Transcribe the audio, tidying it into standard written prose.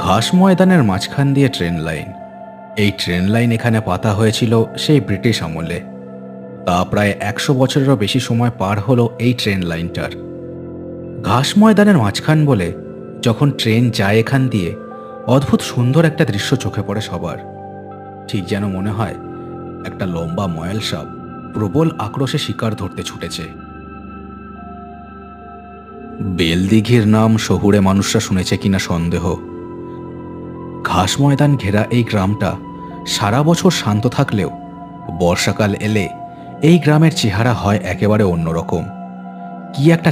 ঘাস ময়দানের মাঝখান দিয়ে ট্রেন লাইন। এই ট্রেন লাইন এখানে পাতা হয়েছিল সেই ব্রিটিশ আমলে। তা প্রায় 100 বছরেরও বেশি সময় পার হলো এই ট্রেন লাইনটার। ঘাস ময়দানের মাঝখান বলে যখন ট্রেন যায় এখান দিয়ে, অদ্ভুত সুন্দর একটা দৃশ্য চোখে পড়ে সবার। ঠিক যেন মনে হয় একটা লম্বা ময়াল সাপ প্রবল আক্রোশে শিকার ধরতে ছুটেছে। বেলদিঘির নাম শহুরে মানুষরা শুনেছে কিনা সন্দেহ। ঘাস ময়দান ঘেরা এই গ্রামটা সারা বছর শান্ত থাকলেও বর্ষাকাল এলে এই গ্রামের চেহারা হয় একেবারে অন্যরকম। কি একটা